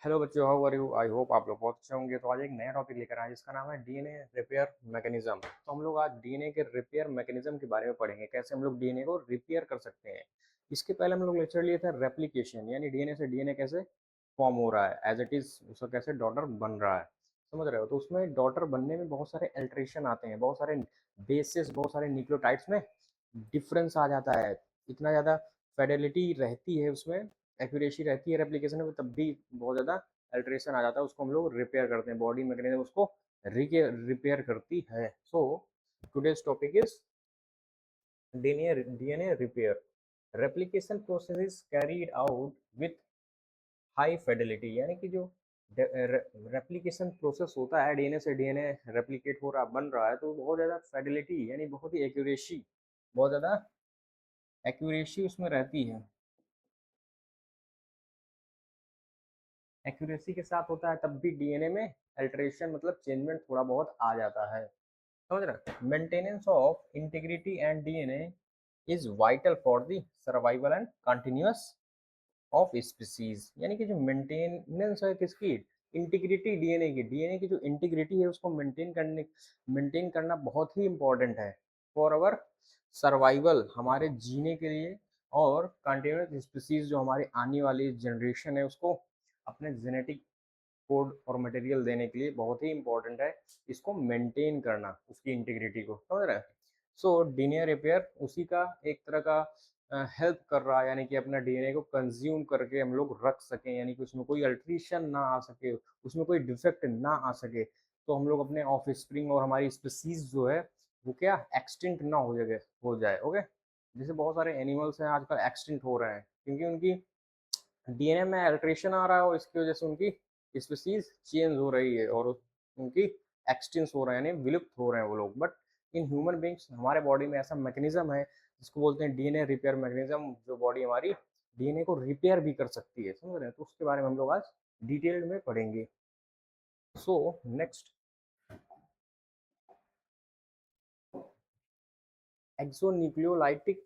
Hello बच्चों, how are you? I hope आप लोग बहुत अच्छे होंगे। तो आज एक नया टॉपिक लेकर आए जिसका नाम है डीएनए रिपेयर मैकेनिज्म। तो हम लोग आज डीएनए के रिपेयर मैकेनिज्म के बारे में पढ़ेंगे, कैसे हम लोग डीएनए को रिपेयर कर सकते हैं। इसके पहले हम लोग लेक्चर लिए थे रेप्लिकेशन, यानी डीएनए से डीएनए कैसे फॉर्म हो रहा है, एज इट इज उसका कैसे डॉटर बन रहा है। समझ रहे हो? तो उसमें डॉटर बनने में बहुत सारे अल्ट्रेशन आते हैं, बहुत सारे बेसिस, बहुत सारे न्यूक्लियोटाइड्स में डिफरेंस आ जाता है। इतना ज़्यादा फेडेलिटी रहती है उसमें, एक्यूरेसी रहती है रेप्लिकेशन में, तब भी बहुत ज़्यादा अल्ट्रेशन आ जाता है। उसको हम लोग रिपेयर करते हैं, बॉडी मैकेनिज्म उसको रिपेयर करती है। So today's topic is DNA repair. Replication process is carried out with high Fidelity, यानी कि जो रेप्लिकेशन प्रोसेस होता है, डीएनए से डीएनए रेप्लिकेट हो रहा बन रहा है, तो बहुत ज़्यादा फिडेलिटी यानी बहुत ही एक्यूरेसी, बहुत ज़्यादा एक्यूरेसी उसमें रहती है। एक्यूरेसी के साथ होता है, तब भी डीएनए में अल्टरेशन मतलब चेंजमेंट थोड़ा बहुत आ जाता है। समझ रहे? Maintenance of integrity and DNA is vital for the survival and continuous of species, यानी कि जो मेंटेनेंस है किसकी, इंटीग्रिटी डीएनए की जो इंटीग्रिटी है उसको मेंटेन करना बहुत ही इंपॉर्टेंट है फॉर अवर सर्वाइवल, हमारे जीने के लिए, और कंटिन्यूअस स्पीसीज जो हमारी आने वाली जनरेशन है उसको अपने जेनेटिक कोड और मटेरियल देने के लिए बहुत ही इंपॉर्टेंट है इसको मेंटेन करना, उसकी इंटीग्रिटी को। समझ रहे हैं? सो डीएनए रिपेयर उसी का एक तरह का हेल्प कर रहा है, यानी कि अपना डीएनए को कंज्यूम करके हम लोग रख सकें, यानी कि उसमें कोई अल्ट्रेशन ना आ सके, उसमें कोई डिफेक्ट ना आ सके, तो हम लोग अपने ऑफ स्प्रिंग और हमारी स्पीसीज जो है वो क्या एक्सटिंक्ट ना हो जाए। ओके, जैसे बहुत सारे एनिमल्स हैं आजकल एक्सटिंक्ट हो रहे हैं क्योंकि उनकी डीएनए में अल्ट्रेशन आ रहा है और इसकी वजह से उनकी स्पीसीज चेंज हो रही है और उनकी एक्सटिंस हो रहे हैं, यानी विलुप्त हो रहे हैं वो लोग। बट इन ह्यूमन बींग्स हमारे बॉडी में ऐसा मैकेनिज्म है जिसको बोलते हैं डीएनए रिपेयर मैकेनिज्म, जो बॉडी हमारी डीएनए को रिपेयर भी कर सकती है। समझ रहे हैं? तो उसके बारे में हम लोग आज डिटेल में पढ़ेंगे। सो नेक्स्ट, एक्सोन्यूक्लियोलाइटिक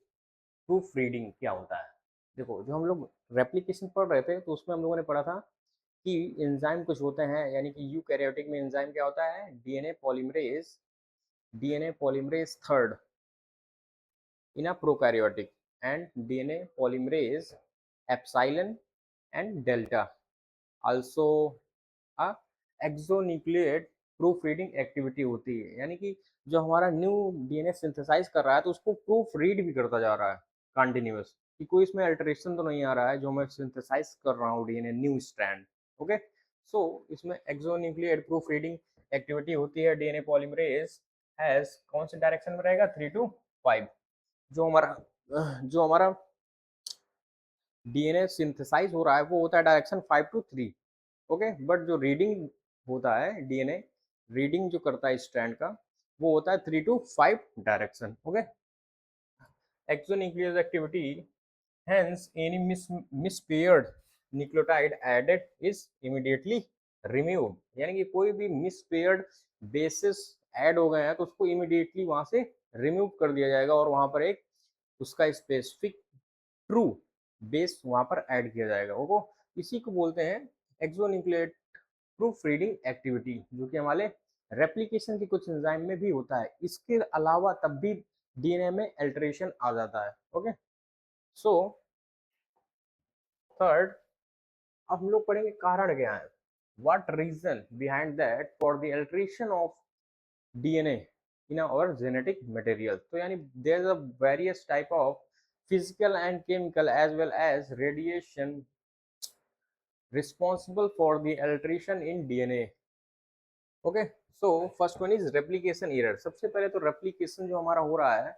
प्रूफ रीडिंग क्या होता है? देखो, जो हम लोग रेप्लिकेशन पढ़ रहे थे तो उसमें हम लोगों ने पढ़ा था कि एंजाइम कुछ होते हैं, यानी कि यूकैरियोटिक में एंजाइम क्या होता है, DNA polymerase third in a prokaryotic, and DNA polymerase epsilon and delta also a exonuclease proof reading activity होती है, यानी कि जो हमारा न्यू डीएनए सिंथेसाइज कर रहा है तो उसको प्रूफ रीड भी करता जा रहा है कंटिन्यूअस, कि कोई इसमें अल्टरेशन तो नहीं आ रहा है जो मैं सिंथेसाइज कर रहा हूँ डीएनए न्यू स्ट्रैंड। ओके, सो इसमें एक्सोन्यूक्लिएट प्रूफ रीडिंग एक्टिविटी होती है। डीएनए पॉलीमरेज हैज कौन से डायरेक्शन में रहेगा, 3 to 5। जो हमारा डीएनए सिंथेसाइज हो रहा है वो होता है डायरेक्शन 5 to 3। ओके, बट जो रीडिंग होता है डीएनए, रीडिंग जो करता है स्ट्रैंड का, वो होता है 3 to 5 direction. Okay, exonuclease activity, hence any mispaired nucleotide added is immediately removed, यानी कि कोई भी मिसपेयर्ड बेसिस ऐड हो गए हैं तो उसको इमीडिएटली वहां से रिमूव कर दिया जाएगा और वहां पर एक उसका स्पेसिफिक ट्रू बेस वहां पर ऐड किया जाएगा। वो इसी को बोलते हैं एक्सोन्यूक्लिएट प्रूफ रीडिंग एक्टिविटी, जो कि हमारे रेप्लिकेशन के कुछ एंजाइम में भी होता है। इसके अलावा तब भी डीएनए में अल्टरेशन आ जाता है। ओके, सो थर्ड, अब हम लोग पढ़ेंगे कारण क्या है, what reason behind that for the alteration of DNA in our genetic material. तो यानी there is a various type of physical and chemical as well as radiation responsible for the alteration in DNA. Okay, so first one is replication error. सबसे पहले तो replication जो हमारा हो रहा है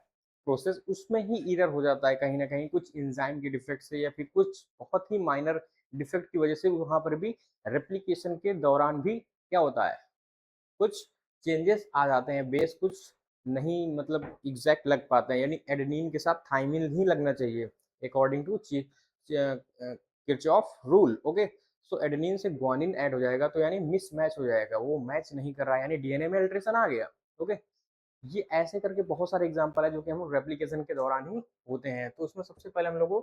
प्रोसेस, उसमें ही एरर हो जाता है कहीं ना कहीं, कुछ एंजाइम के डिफेक्ट से या फिर कुछ बहुत ही माइनर डिफेक्ट की वजह से वहां पर भी रेप्लिकेशन के दौरान भी क्या होता है, कुछ चेंजेस आ जाते हैं, बेस कुछ नहीं मतलब एग्जैक्ट लग पाते हैं, यानी एडेनिन के साथ थाइमिन ही लगना चाहिए according to Kirchhoff rule. Okay, so adenine से ग्वानिन ऐड हो जाएगा तो यानी मिस मैच हो जाएगा, वो मैच नहीं कर रहा है, यानी डीएनए में अल्ट्रेशन आ गया। ओके, ये ऐसे करके बहुत सारे एग्जांपल है जो कि हम रेप्लिकेशन के दौरान ही होते हैं। तो उसमें सबसे पहले हम लोग को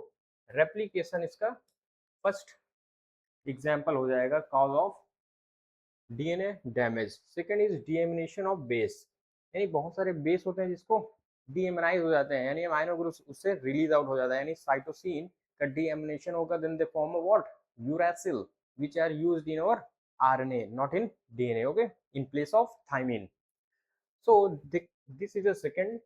रेप्लिकेशन इसका फर्स्ट एग्जाम्पल हो जाएगा cause of DNA damage. Second is deamination of base, यानी बहुत सारे बेस होते हैं जिसको डीएमनाइज हो जाते हैं, यानी अमाइनो ग्रुप्स उससे रिलीज आउट हो जाता है, यानी साइटोसिन का डीएमिनेशन होगा, then they form what uracil which are used in our RNA not in DNA, okay, in place of thymine. So this is a second.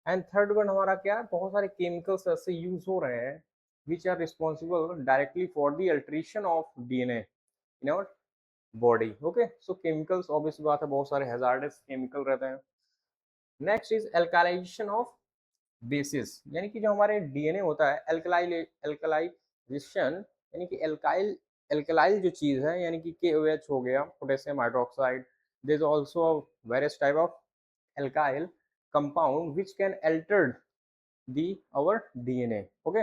And third one हमारा क्या है, बहुत सारे केमिकल्स ऐसे यूज हो रहे हैं which are responsible directly for the alteration of DNA in our body, okay. So chemicals obvious बात है, बहुत सारे हैजार्डस केमिकल रहते हैं। Next is alkalization of bases, यानी कि जो हमारे डीएनए होता है एल्कलाइजेशन, यानी कि एल्काइल एल्कलाइल जो चीज है, यानी कि KOH हो गया, potassium hydroxide, there is also various type of alkyl compound which can alter the our DNA, okay.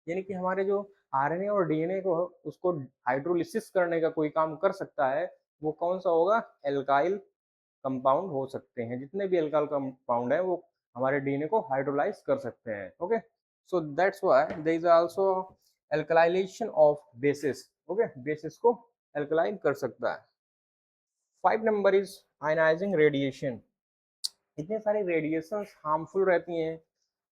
यानी कि हमारे जो आरएनए और डीएनए को उसको हाइड्रोलिसिस करने का कोई काम कर सकता है, वो कौन सा होगा, एल्काइल कंपाउंड हो सकते हैं, जितने भी एल्काइल कंपाउंड है वो हमारे डीएनए को हाइड्रोलाइज कर सकते हैं, okay. So that's why there is also alkalization of bases, okay, bases को एल्कलाइन कर सकता है। 5 नंबर इज आयनाइजिंग रेडिएशन, इतने सारे रेडिएशंस हार्मफुल रहती हैं,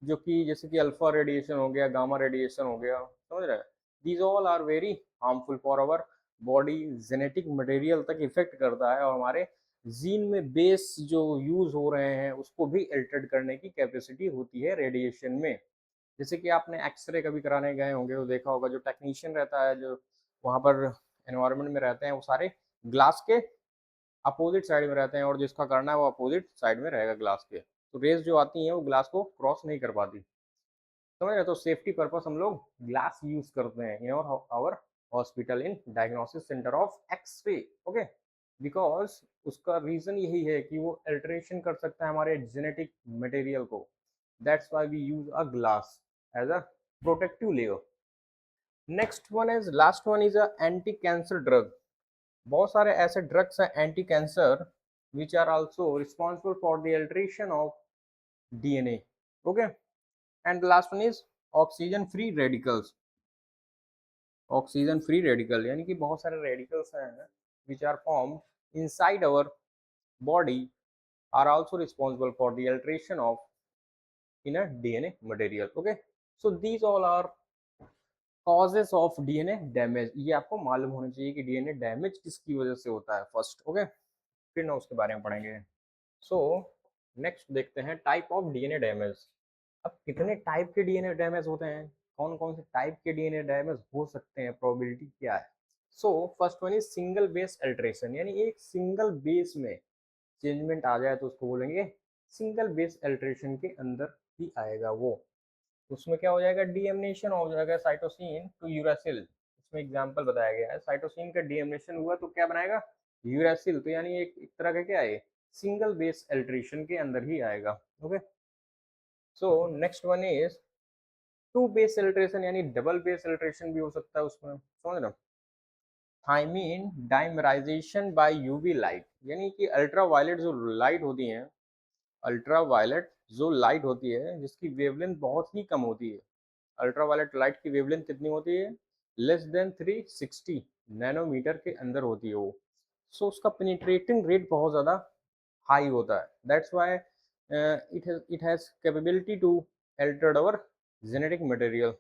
जो कि जैसे कि अल्फा रेडिएशन हो गया, गामा रेडिएशन हो गया, समझ रहे हैं, these all are very harmful for our body, genetic material तक इफेक्ट करता है, और हमारे जीन में बेस जो यूज हो रहे हैं उसको भी अल्टरेट करने की कैपेसिटी होती है रेडिएशन में। जैसे कि आपने एक्सरे कभी कराने गए होंगे, वो देखा होगा, जो टेक्नीशियन रहता है, जो वहाँ पर एनवायरनमेंट में रहते हैं, वो सारे ग्लास के अपोजिट साइड में रहते हैं, और जिसका करना है वो अपोजिट साइड में रहेगा ग्लास के, तो रेज जो आती हैं वो ग्लास को क्रॉस नहीं कर पाती, समझ रहे। तो सेफ्टी पर्पस हम लोग ग्लास यूज करते हैं in our hospital, in diagnosis centre of X ray, okay, because उसका रीजन यही है कि वो अल्टरेशन कर सकता है हमारे जेनेटिक मटेरियल को, that's why we use a glass as a protective layer. Next one is last one is a anti cancer drug, बहुत सारे ऐसे ड्रग्स हैं anti cancer which are also responsible for the alteration of DNA, okay. And last one is oxygen free radicals, oxygen free radical, यानी कि बहुत सारे radicals हैं which are form inside our body are also responsible for the alteration of in a DNA material, okay. So these all are causes of DNA damage, ये आपको मालूम होना चाहिए कि डीएनए डैमेज किसकी वजह से होता है फर्स्ट, ओके, फिर ना उसके बारे में पढ़ेंगे। सो नेक्स्ट देखते हैं टाइप ऑफ डीएनए डैमेज। अब कितने टाइप के डीएनए डैमेज होते हैं, कौन कौन से टाइप के डीएनए डैमेज हो सकते हैं, प्रोबेबिलिटी क्या है। सो first one is single base alteration, यानी एक सिंगल बेस में चेंजमेंट आ जाए तो उसको बोलेंगे सिंगल बेस अल्टरेशन के अंदर ही आएगा वो, उसमें क्या हो जाएगा, डीएमिनेशन हो जाएगा साइटोसिन टू यूरासिल, इसमें एग्जांपल बताया गया है, साइटोसिन का डीएमिनेशन हुआ तो क्या बनाएगा, यूरासिल, तो यानी एक तरह का क्या है, सिंगल बेस अल्टरेशन के अंदर ही आएगा, okay. So next one is two base alteration, यानी डबल बेस अल्टरेशन भी हो सकता है उसमें, समझ रहे हो। Thymine dimerization by UV light, यानी कि अल्ट्रा वायलेट जो लाइट होती है, अल्ट्रा वायलेट जो लाइट होती है जिसकी वेवलेंथ बहुत ही कम होती है, अल्ट्रा वायलेट लाइट की वेवलेंथ कितनी होती है, लेस देन 360 नैनोमीटर के अंदर होती है वो, सो उसका पेनिट्रेटिंग रेट बहुत ज़्यादा हाई होता है, that's why it has capability to alter our genetic material।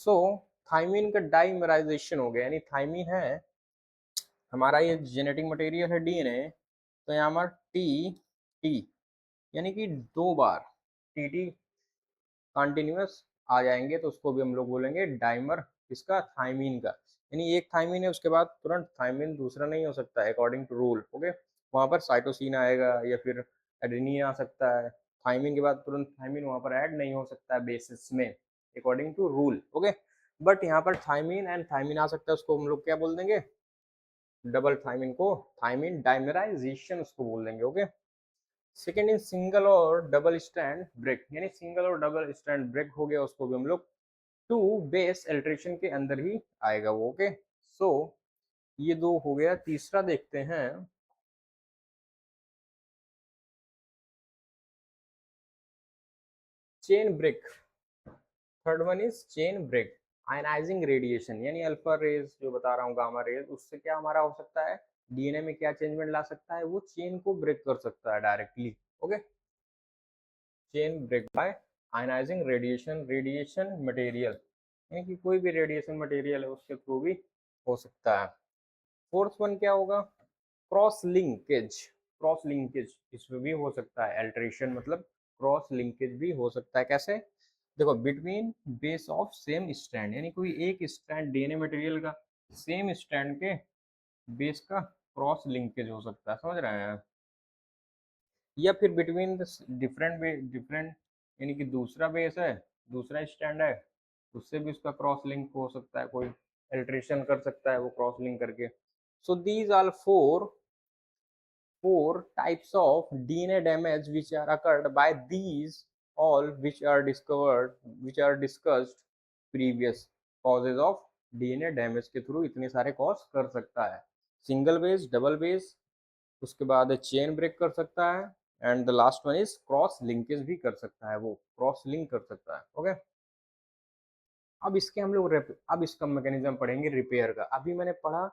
सो थायमीन का डाइमराइजेशन हो गया, यानी थायमीन है हमारा ये जेनेटिक मटेरियल है डीएनए, तो यहाँ पर टी टी यानी कि 2 बार टी कंटिन्यूस आ जाएंगे तो उसको भी हम लोग बोलेंगे डाइमर, इसका थायमीन का, यानी एक थायमीन है उसके बाद तुरंत थायमीन दूसरा नहीं हो सकता अकॉर्डिंग टू रूल, ओके। वहाँ पर साइटोसिन आएगा या फिर एडेनिन आ सकता है, थायमीन के बाद तुरंत थायमीन वहाँ पर ऐड नहीं हो सकता है बेसिस में according to rule, okay. But यहाँ पर थायमीन एंड थायमीन आ सकता है, उसको हम लोग क्या बोल देंगे, डबल थायमीन को थायमीन डाइमराइजेशन उसको बोल देंगे, ओके। सेकेंड इन सिंगल और डबल स्टैंड ब्रेक, यानी सिंगल और डबल स्टैंड ब्रेक हो गया, उसको भी हम लोग टू बेस अल्टरेशन के अंदर ही आएगा वो, ओके। सो ये 2 हो गया, तीसरा देखते हैं chain break, third one is chain break. Ionizing radiation यानी अल्फा रेज जो बता रहा हूँ, गामा रेज, उससे क्या हमारा हो सकता है, डीएनए में क्या चेंजमेंट ला सकता है, वो चेन को ब्रेक कर सकता है directly. Okay, chain break by ionizing radiation, radiation material यानी कि कोई भी रेडिएशन मटेरियल है उसके थ्रू भी हो सकता है। फोर्थ वन क्या होगा, क्रॉस लिंकेज, क्रॉस लिंकेज इसमें भी हो सकता है, अल्टरेशन मतलब क्रॉस लिंकेज भी हो सकता है। कैसे, देखो, between base of same strand यानी कोई एक स्ट्रैंड डीएनए मटेरियल का सेम स्ट्रैंड के बेस का क्रॉस लिंकेज हो सकता है, समझ रहे हैं। या फिर बिटवीन द डिफरेंट यानी कि दूसरा बेस है, दूसरा स्टैंड है, उससे भी उसका क्रॉस लिंक हो सकता है, कोई अल्टरेशन कर सकता है वो क्रॉस लिंक करके। So these are four types of DNA damage which are occurred by these all which are discussed previous causes of DNA damage के थ्रू इतने सारे कॉज कर सकता है, सिंगल बेस, डबल बेस, उसके बाद चेन ब्रेक कर सकता है, and the last one is cross linkage भी कर सकता है, वो क्रॉस लिंक कर सकता है। ओके, अब इसके हम लोग अब इसका मैकेनिज्म पढ़ेंगे रिपेयर का। अभी मैंने पढ़ा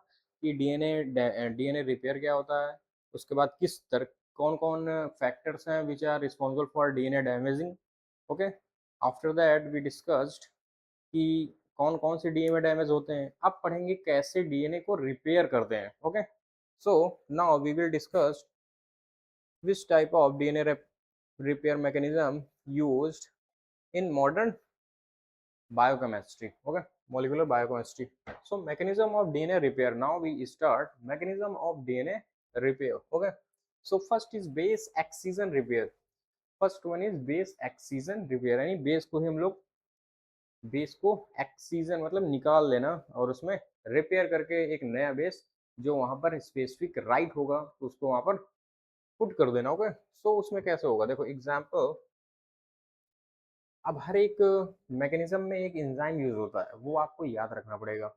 कि डीएनए रिपेयर क्या होता है, उसके बाद किस तरह कौन कौन फैक्टर्स हैं which are responsible for DNA damaging. Okay, after that we discussed कि कौन कौन से डीएनए डैमेज होते हैं। अब पढ़ेंगे कैसे डीएनए को रिपेयर करते हैं। Okay, so now we will discuss which type of DNA repair mechanism used in modern biochemistry. Okay, molecular biochemistry. So mechanism of DNA repair. Now we start mechanism of DNA repair. Okay, so first is base excision repair. First one is base excision repair, यानी base को ही हम लोग base को excision मतलब निकाल लेना और उसमें रिपेयर करके एक नया बेस जो वहां पर स्पेसिफिक राइट होगा तो उसको वहां पर पुट कर देना। ओके, सो उसमें कैसे होगा, देखो एग्जाम्पल, अब हर एक मैकेनिज्म में एक एंजाइम यूज होता है, वो आपको याद रखना पड़ेगा।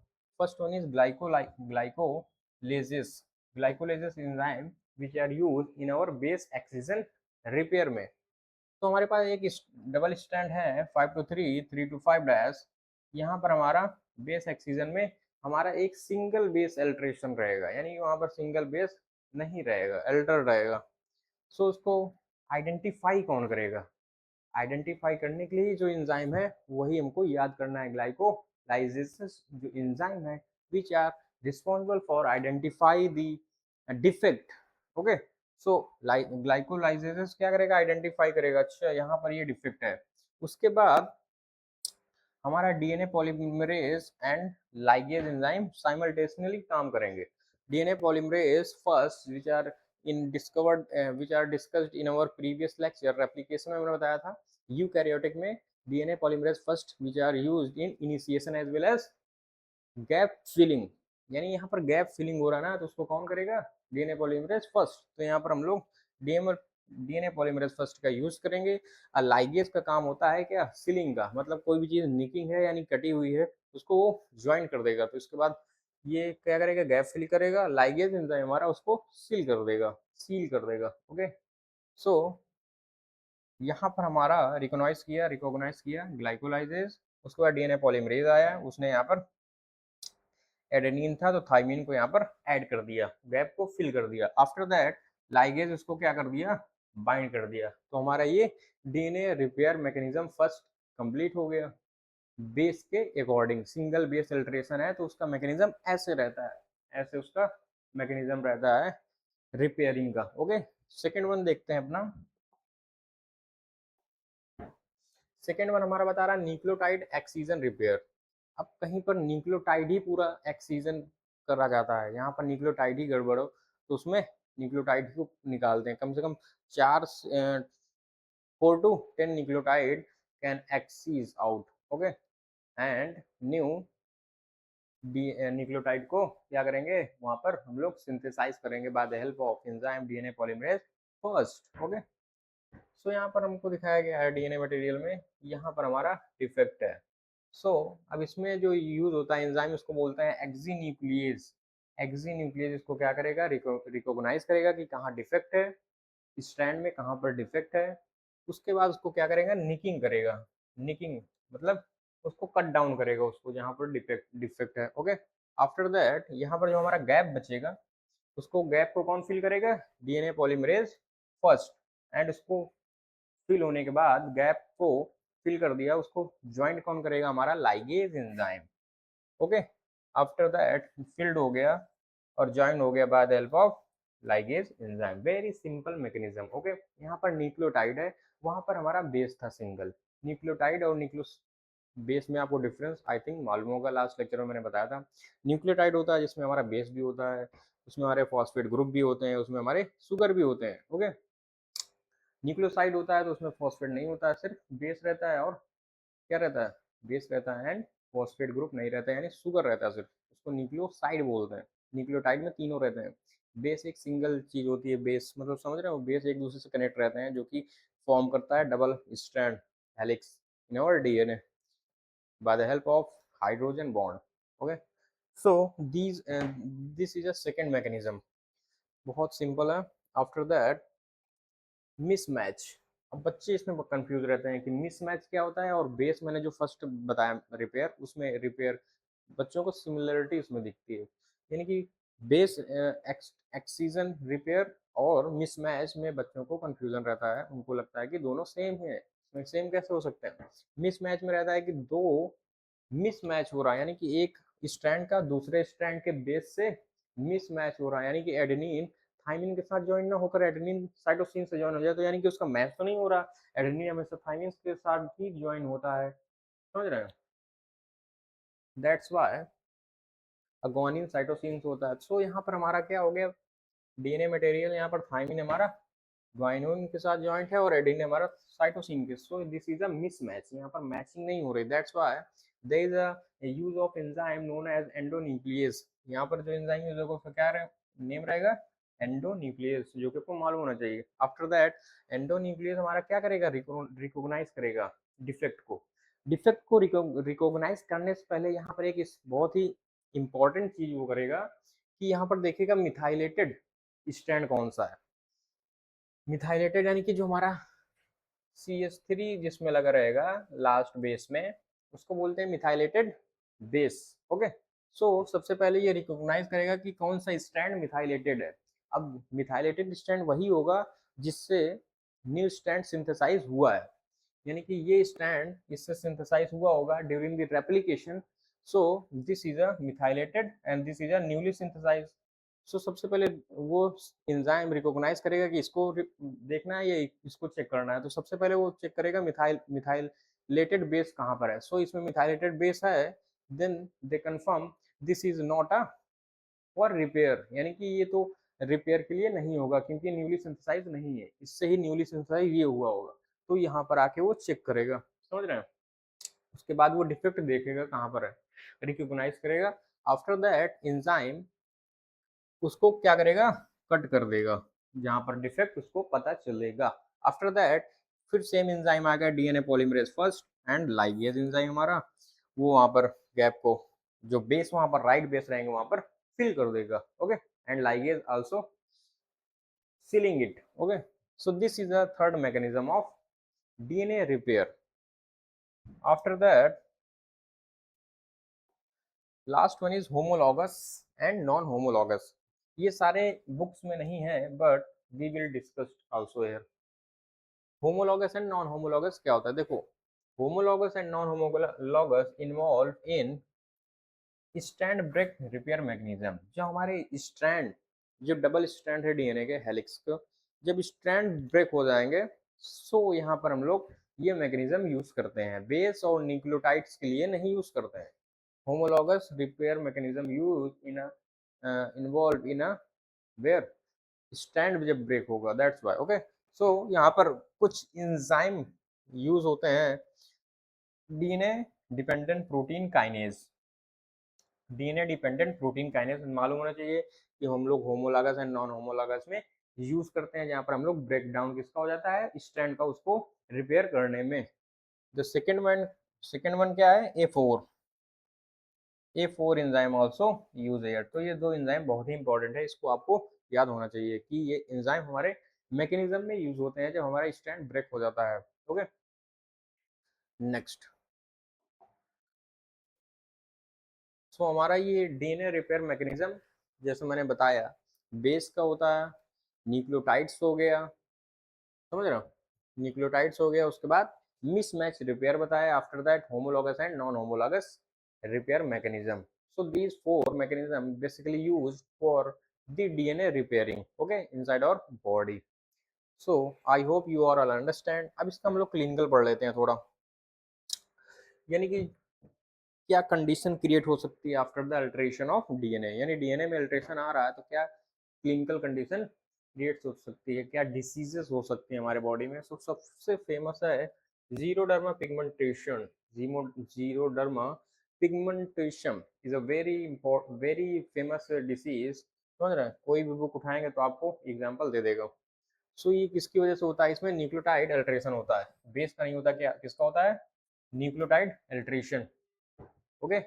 First one is glycosylase, glycosylase enzyme which are use in our base excision repair में। तो हमारे पास एक डबल स्टैंड है 5 to 3 3 to 5 यहाँ पर हमारा बेस एक्सीजन में हमारा एक सिंगल बेस अल्ट्रेशन रहेगा, यानी वहां पर सिंगल बेस नहीं रहेगा, अल्टर रहेगा। सो उसको आइडेंटिफाई कौन करेगा, आइडेंटिफाई करने के लिए जो एंजाइम है वही हमको याद करना है, ग्लाइकोलाइसिस जो एंजाइम है which are responsible for identify the defect. Okay, so glycolysis क्या करेगा, आइडेंटिफाई करेगा, अच्छा यहाँ पर ये डिफेक्ट है। उसके बाद हमारा DNA polymerase and ligase enzyme simultaneously काम करेंगे। DNA polymerase first which are discussed in our previous lecture, replication में मैंने बताया था यूकैरियोटिक में DNA polymerase first which are used in initiation as well as gap filling, यानी यहाँ पर गैप फिलिंग हो रहा है ना, तो उसको कौन करेगा, डीएनए पॉलीमरेज फर्स्ट। तो यहाँ पर हम लोग डीएनए पॉलीमरेज फर्स्ट का यूज करेंगे। और लाइगेज का काम होता है क्या, सीलिंग का, मतलब कोई भी चीज निकिंग है यानी कटी हुई है उसको वो ज्वाइन कर देगा, तो इसके बाद ये क्या करेगा, गैप फिल करेगा, लाइगेज एंजाइम हमारा उसको सील कर देगा। ओके, सो यहाँ पर हमारा रिकॉग्नाइज किया ग्लाइकोलाइजेज, उसके बाद डीएनए पॉलीमरेज आया, उसने यहाँ पर एडेनिन था तो थाइमिन को यहाँ पर ऐड कर दिया, गैप को फिल कर दिया। आफ्टर दैट लाइगेज उसको क्या कर दिया, बाइंड कर दिया। तो हमारा ये DNA repair mechanism first complete हो गया। बेस के अकॉर्डिंग सिंगल बेस अल्टरेशन है तो उसका मैकेनिज्म ऐसे रहता है, ऐसे उसका मैकेनिज्म रहता है रिपेयरिंग का। ओके, सेकेंड वन देखते हैं अपना। सेकेंड वन हमारा बता रहा है न्यूक्लियोटाइड एक्सीजन रिपेयर। अब कहीं पर न्यूक्लियोटाइड ही पूरा एक्सीजन करा जाता है, यहाँ पर न्यूक्लियोटाइड ही गड़बड़ हो तो उसमें न्यूक्लियोटाइड को निकालते हैं, कम से कम 4 to 10 nucleotide can excise out. Okay, and new nucleotide को क्या करेंगे, वहां पर हम लोग सिंथेसाइज करेंगे by the help of enzyme DNA polymerase first. Okay, so यहाँ पर हमको दिखाया गया है डीएनए मटेरियल में यहाँ पर हमारा डिफेक्ट है। सो अब इसमें जो यूज होता है एंजाइम उसको बोलते हैं एक्सीन्यूक्लियेज। एक्सीन्यूक्लियेज इसको क्या करेगा, रिकॉग्नाइज करेगा कि कहाँ डिफेक्ट है, स्ट्रैंड में कहाँ पर डिफेक्ट है। उसके बाद उसको क्या करेगा, निकिंग करेगा। निकिंग मतलब उसको कट डाउन करेगा, उसको जहाँ पर डिफेक्ट डिफेक्ट है। ओके, आफ्टर दैट यहाँ पर जो हमारा गैप बचेगा, उसको गैप को कौन फिल करेगा, डीएनए पॉलीमरेज फर्स्ट। एंड उसको फिल होने के बाद गैप को फिल कर दिया, उसको ज्वाइंट कौन करेगा, हमारा ligase enzyme. Okay, after that field हो गया और ज्वाइन हो गया bye the help of ligase enzyme. Very simple mechanism. Okay, यहाँ पर न्यूक्लियोटाइड है, वहां पर हमारा बेस था सिंगल। न्यूक्लियोटाइड और न्यूक्लियो बेस में आपको डिफरेंस आई थिंक मालूम होगा, लास्ट लेक्चर में मैंने बताया था। न्यूक्लियोटाइड होता है जिसमें हमारा बेस भी होता है, उसमें हमारे फॉस्फेट ग्रुप भी होते हैं, उसमें हमारे शुगर भी होते हैं। ओके, न्यूक्लियोसाइड होता है तो उसमें फॉस्फेट नहीं होता है, सिर्फ बेस रहता है और क्या रहता है, बेस रहता है एंड फॉस्फेट ग्रुप नहीं रहता है, यानी शुगर रहता है सिर्फ, उसको न्यूक्लियोसाइड बोलते हैं। न्यूक्लियोटाइड में तीनों रहते हैं। बेस एक सिंगल चीज होती है, बेस मतलब समझ रहे हो, बेस एक दूसरे से कनेक्ट रहते हैं, जो कि फॉर्म करता है double strand helix in our DNA by the help of hydrogen bond. Okay, so this is a second mechanism, बहुत सिंपल है। After that mismatch. अब बच्चे इसमें कंफ्यूज रहते हैं कि मिसमैच क्या होता है, और बेस मैंने जो फर्स्ट बताया रिपेयर, उसमें रिपेयर बच्चों को सिमिलरिटी उसमें दिखती है, यानी कि बेस एक्सीजन रिपेयर और मिसमैच में बच्चों को कंफ्यूजन रहता है, उनको लगता है कि दोनों सेम है। इसमें सेम कैसे हो सकते हैं, मिसमैच में रहता है कि दो मिसमैच हो रहा है, यानी कि एक स्ट्रैंड का दूसरे स्ट्रैंड के बेस से मिसमैच हो रहा है, यानी कि एडेनिन थाइमिन के साथ ज्वाइन ना होकर एडेनिन साइटोसिन से ज्वाइन हो जाए, तो यानी कि उसका मैच तो नहीं हो रहा। एडेनिन हमेशा थाइमिन के साथ ही ज्वाइन होता है, समझ रहे हैं। दैट्स व्हाई अगुआनिन साइटोसिन होता है। सो यहाँ पर हमारा क्या हो गया, डीएनए मटेरियल यहाँ पर थाइमिन हमारा ग्वाइनोन के साथ ज्वाइंट है और एडेनिन हमारा साइटोसिन के। So this is a mismatch, यहाँ पर मैचिंग नहीं हो रही। That's why there is a use of enzyme known as endonuclease. यहाँ पर जो एंजाइम यूज होगा उसका क्या नेम रहेगा, एंडोन्यूक्लियस, जो कि आपको मालूम होना चाहिए। आफ्टर दैट एंडोन्यूक्लियस हमारा क्या करेगा, रिकॉग्नाइज करेगा डिफेक्ट को। डिफेक्ट को रिकॉग्नाइज करने से पहले यहाँ पर एक बहुत ही इंपॉर्टेंट चीज वो करेगा कि यहाँ पर देखेगा मिथाइलेटेड स्ट्रैंड कौन सा है। मिथाइलेटेड यानी कि जो हमारा CH3 जिसमें लगा रहेगा लास्ट बेस में, उसको बोलते हैं मिथाइलेटेड बेस। ओके, सो सबसे पहले ये रिकॉग्नाइज करेगा कि कौन सा स्ट्रैंड मिथाइलेटेड है। अब मिथाइलेटेड स्ट्रैंड वही होगा जिससे न्यू स्ट्रैंड सिंथेसाइज हुआ है, यानी कि ये स्ट्रैंड इससे सिंथेसाइज हुआ होगा during the replication. So this is a methylated and this is a newly synthesise. So सबसे पहले वो एंजाइम रिकॉग्नाइज करेगा कि इसको देखना है या इसको चेक करना है, तो सबसे पहले वो चेक करेगा मिथाइलेटेड बेस कहाँ पर है। सो इसमें मिथाइलेटेड बेस है, then they confirm this is not a for repair, यानी कि ये तो रिपेयर के लिए नहीं होगा क्योंकि न्यूली सिंथेसाइज नहीं है, इससे ही न्यूली सिंथेसाइज ये हुआ होगा। तो यहाँ पर आके वो चेक करेगा, समझ रहे हैं। उसके बाद वो डिफेक्ट देखेगा कहाँ पर है, रिकॉग्नाइज करेगा। आफ्टर दैट एंजाइम उसको क्या करेगा, कट कर देगा जहां पर डिफेक्ट उसको पता चलेगा। आफ्टर दैट फिर सेम एंजाइम आ गया DNA polymerase first and ligase enzyme हमारा, वो वहां पर गैप को जो बेस वहां पर राइट बेस रहेंगे वहां पर फिल कर देगा। Okay, and ligase also ceiling it. Okay, so this is the third mechanism of DNA repair. After that last one is homologous and non homologous. ये सारे बुक्स में नहीं है but we will discuss also here. Homologous and non homologous क्या होता है, देखो homologous and non homologous involve in strand break repair mechanism. जो हमारे स्ट्रैंड जो डबल स्ट्रैंड है डीएनए के हेलिक्स को, जब स्ट्रैंड ब्रेक हो जाएंगे सो यहाँ पर हम लोग ये मैकेनिज्म यूज करते हैं, बेस और न्यूक्लियोटाइड्स के लिए नहीं यूज करते हैं। homologous repair mechanism used in a involved in a where stand जब ब्रेक होगा, दैट्स वाई। ओके, सो यहाँ पर कुछ इंजाइम यूज होते हैं, DNA dependent protein kinase. DNA dependent protein kinase मालूम होना चाहिए कि हम लोग होमोलॉगस एंड नॉन होमोलॉगस में यूज करते हैं, जहाँ पर हम लोग ब्रेक डाउन किसका हो जाता है, स्टैंड का, उसको रिपेयर करने में। द सेकेंड वन क्या है, A four enzyme also use here. तो ये दो एंजाइम बहुत ही इंपॉर्टेंट है, इसको आपको याद होना चाहिए कि ये एंजाइम हमारे मैकेनिज्म में यूज होते हैं जब हमारा स्टैंड ब्रेक हो जाता है। ओके, नेक्स्ट सो हमारा ये डीएनए रिपेयर मैकेनिज्म जैसे मैंने बताया बेस का होता है, न्यूक्लियोटाइड्स हो गया, समझ रहे हो, न्यूक्लियोटाइड्स हो गया, उसके बाद मिसमैच रिपेयर बताया, after that homologous and non homologous repair mechanism. So these four mechanisms basically used for the DNA repairing, okay, inside our body. So I hope you all understand. अब इसका हम लोग clinical पढ़ लेते हैं थोड़ा, यानी कि क्या कंडीशन क्रिएट हो सकती है after the alteration of DNA, यानी डीएनए में अल्ट्रेशन आ रहा है तो क्या क्लिनिकल कंडीशन क्रिएट हो सकती है, क्या डिसीजेस हो सकती है हमारे बॉडी में. सो सबसे फेमस है xeroderma pigmentation. Xeroderma pigmentation is a very famous disease. समझ रहे हैं, कोई भी बुक उठाएंगे तो आपको एग्जाम्पल दे देगा. सो ये किसकी वजह से होता है, इसमें न्यूक्लियोटाइड अल्ट्रेशन होता है, बेस का नहीं होता, क्या किसका होता है, nucleotide alteration. Okay.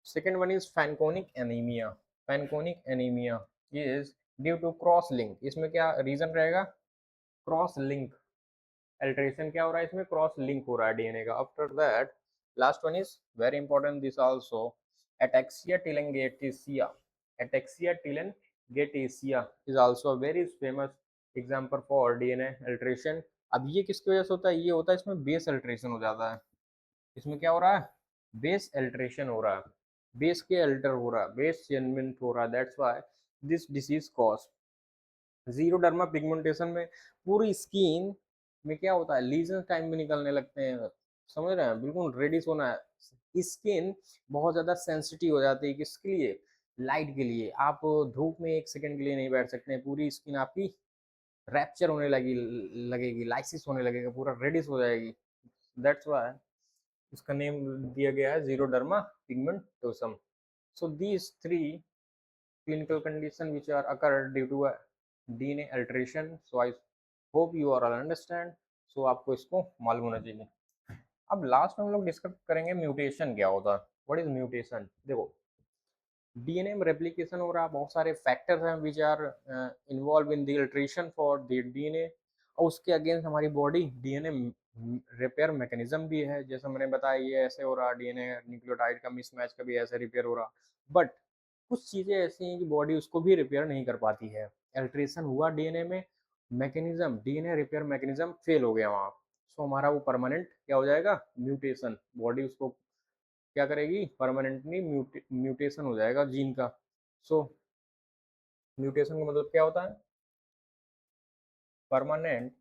Second one is fanconic anemia. Fanconic anemia is due to cross link. इसमें क्या रीजन रहेगा, क्रॉस लिंक अल्ट्रेशन क्या हो रहा है इसमें, क्रॉस लिंक हो रहा है डीएनए का. After that last one is very important this also, ataxia telangiectasia. Ataxia telangiectasia is also a very famous example for DNA alteration. अब ये किसकी वजह से होता है, ये होता है इसमें बेस अल्ट्रेशन हो जाता है. इसमें क्या हो रहा है, बेस अल्ट्रेशन हो रहा है, बेस के अल्टर हो रहा है, बेस चेंजमेंट हो रहा है. That's why this disease cause xeroderma pigmentation में पूरी स्किन में क्या होता है, लीजन टाइम में निकलने लगते हैं. समझ रहे हैं, बिल्कुल रेडिश होना है. स्किन बहुत ज्यादा सेंसिटिव हो जाती है, किसके लिए, लाइट के लिए. आप धूप में एक सेकंड के लिए नहीं बैठ सकते हैं, पूरी स्किन आपकी रैप्चर होने लगेगी, लाइसिस होने लगेगा, पूरा रेडिश हो जाएगी. दैट्स व्हाई इसका नेम दिया गया है xeroderma pigmentosum. So these three clinical condition which are occurred due to a DNA alteration. So I hope you all understand. So आपको इसको मालूम होना चाहिए. अब लास्ट में हम लोग डिस्कस करेंगे म्यूटेशन क्या होता है. What is mutation. देखो डीएनए में रेप्लिकेशन हो रहा है, बहुत सारे फैक्टर्स हैं which are involve in the alteration for the DNA, और उसके अगेंस्ट हमारी बॉडी डीएनए रिपेयर मैकेनिज्म भी है. जैसे मैंने बताया ये ऐसे हो रहा, डीएनए न्यूक्लियोटाइड का मिसमैच का भी ऐसे रिपेयर हो रहा, बट कुछ चीजें ऐसी हैं कि बॉडी उसको भी रिपेयर नहीं कर पाती है. अल्ट्रेशन हुआ डीएनए में, mechanism DNA repair mechanism fail हो गया वहाँ, सो हमारा वो परमानेंट क्या हो जाएगा, म्यूटेशन. बॉडी उसको क्या करेगी, परमानेंटली म्यूटेशन हो जाएगा जीन का. सो म्यूटेशन का मतलब क्या होता है, permanent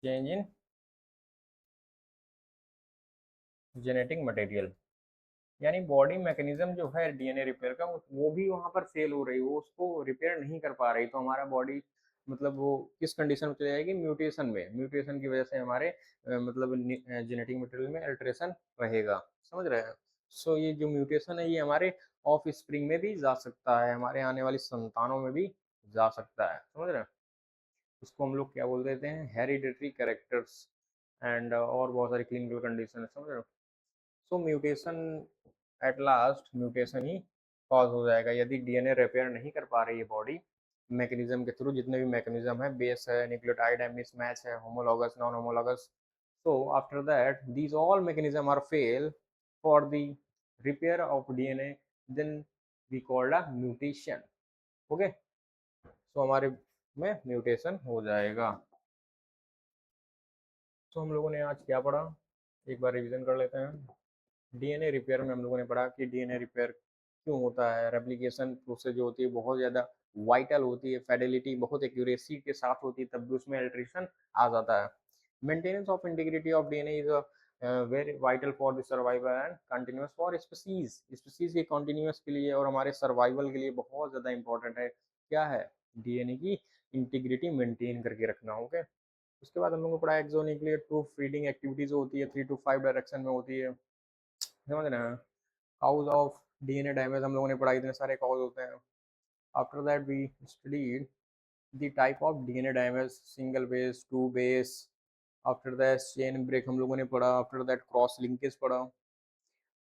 change in genetic material. यानी बॉडी मैकेनिज्म जो है डीएनए रिपेयर का वो भी वहां पर फेल हो रही, वो उसको रिपेयर नहीं कर पा रही, तो हमारा बॉडी मतलब वो किस कंडीशन में चली जाएगी, म्यूटेशन में. म्यूटेशन की वजह से हमारे मतलब जेनेटिक मटेरियल में अल्ट्रेशन रहेगा. समझ रहे हैं. सो ये जो म्यूटेशन है ये हमारे ऑफ स्प्रिंग में भी जा सकता है, हमारे आने वाली संतानों में भी जा सकता है. समझ रहे हैं. इसको हम लोग क्या बोल देते हैं, हेरिडिटरी कैरेक्टर्स एंड और बहुत सारी क्लिनिकल कंडीशन है. समझ रहे हो. So mutation at last mutation ही कॉज हो जाएगा यदि डीएनए रिपेयर नहीं कर पा रही है बॉडी मैकेनिज्म के थ्रू. जितने भी मैकेनिज्म है, बेस है, न्यूक्लियोटाइड है, मिसमैच है, homologous non homologous, so after that these all mechanism are fail for the repair of DNA, then we called a mutation. okay, so हमारे में म्यूटेशन हो जाएगा. तो हम लोगों ने आज क्या पढ़ा, एक बार रिवीजन कर लेते हैं. डीएनए रिपेयर में हम लोगों ने पढ़ा कि डीएनए रिपेयर क्यों होता है, रेप्लिकेशन प्रोसेस जो होती है बहुत ज़्यादा वाइटल होती है, फेडिलिटी बहुत एक्यूरेसी के साथ होती है, तब भी उसमें अल्ट्रेशन आ जाता है. Maintenance of integrity of DNA is very vital for the survival and continuous for species. Species के कंटिन्यूस के लिए और हमारे सर्वाइवल के लिए बहुत ज़्यादा इंपॉर्टेंट है, क्या है, डीएनए की इंटीग्रिटी मेंटेन करके रखना. ओके. उसके बाद हम लोग को पढ़ा एक्सोन्यूक्लियर प्रूफ फीडिंग एक्टिविटीज होती है, 3 to 5 डायरेक्शन में होती है. समझ रहे हैं. काउज ऑफ डीएनए डैमेज हम लोगों ने पढ़ा, इतने सारे काउज होते हैं. After that we studied the type of DNA damage, single base, two base. After that chain break हम लोगों ने पढ़ा. आफ्टर दैट क्रॉस लिंकेज पढ़ा.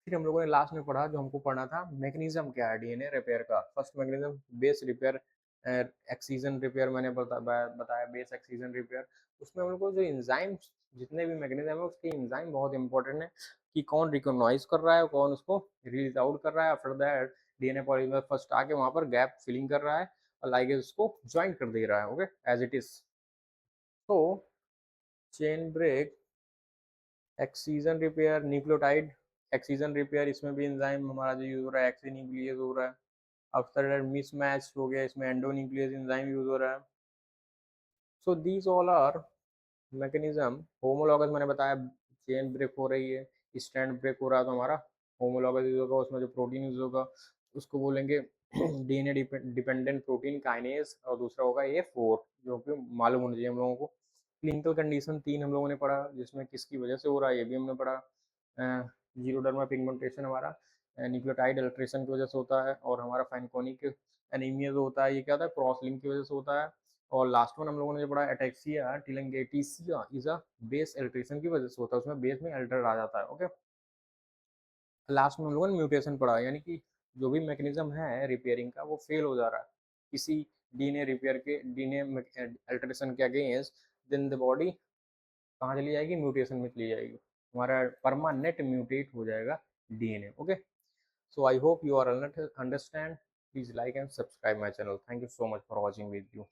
फिर हम लोगों ने लास्ट में पढ़ा जो हमको पढ़ना था, मैकेनिज्म क्या है डीएनए रिपेयर का. First mechanism base repair excision repair मैंने बताया बेस एक्सीजन रिपेयर, उसमें हम लोग को जो इंजाइम जितने भी मैकेनिज्म है उसके इंजाइम बहुत इंपॉर्टेंट है कि कौन रिकॉग्नाइज कर रहा है, कौन उसको रिलीज आउट कर रहा है। After that DNA polymer first आके वहां पर गैप फिलिंग कर रहा है और लाइगेज उसको ज्वाइन कर दे रहा है, ओके एज इट इज। तो chain break, excision repair, nucleotide excision repair, इसमें भी एंजाइम हमारा जो यूज हो रहा है एक्सी न्यूक्लियस हो रहा है। आफ्टर दैट मिसमैच हो गया, इसमें एंडो न्यूक्लियस एंजाइम यूज हो रहा है। So these all are mechanism. Homologous मैंने बताया चेन ब्रेक हो रही है, स्टैंड ब्रेक हो रहा है तो हमारा होमोलॉगस यूज होगा, उसमें जो प्रोटीन यूज होगा उसको बोलेंगे डीएनए डिपेंडेंट प्रोटीन काइनेज, और दूसरा होगा ए फोर जो कि मालूम होना चाहिए हम लोगों को। क्लिनिकल कंडीशन 3 हम लोगों ने पढ़ा, जिसमें किसकी वजह से हो रहा है ये भी हमने पढ़ा। जीरोडर्मा पिगमेंटेशन हमारा न्यूक्लियोटाइड अल्ट्रेशन की वजह से होता है, और हमारा फैनकोनिक एनीमिया जो होता है ये क्या होता है क्रॉस लिंक की वजह से होता है। और लास्ट वन हम लोगों ने जो पढ़ा ataxia telangiectasia is a base alteration की वजह से होता है, उसमें बेस में अल्टर आ जाता है, ओके। लास्ट में हम लोगों ने म्यूटेशन पढ़ा, यानी कि जो भी मैकेनिज्म है रिपेयरिंग का वो फेल हो जा रहा है किसी डीएनए रिपेयर के डीएनए अल्ट्रेशन के अगेंस्ट, देन द बॉडी कहाँ चली जाएगी, म्यूटेशन में चली जाएगी, हमारा परमानेंट म्यूटेट हो जाएगा DNA, okay. So I hope you are understand. Please like and subscribe my channel. Thank you so much for watching video.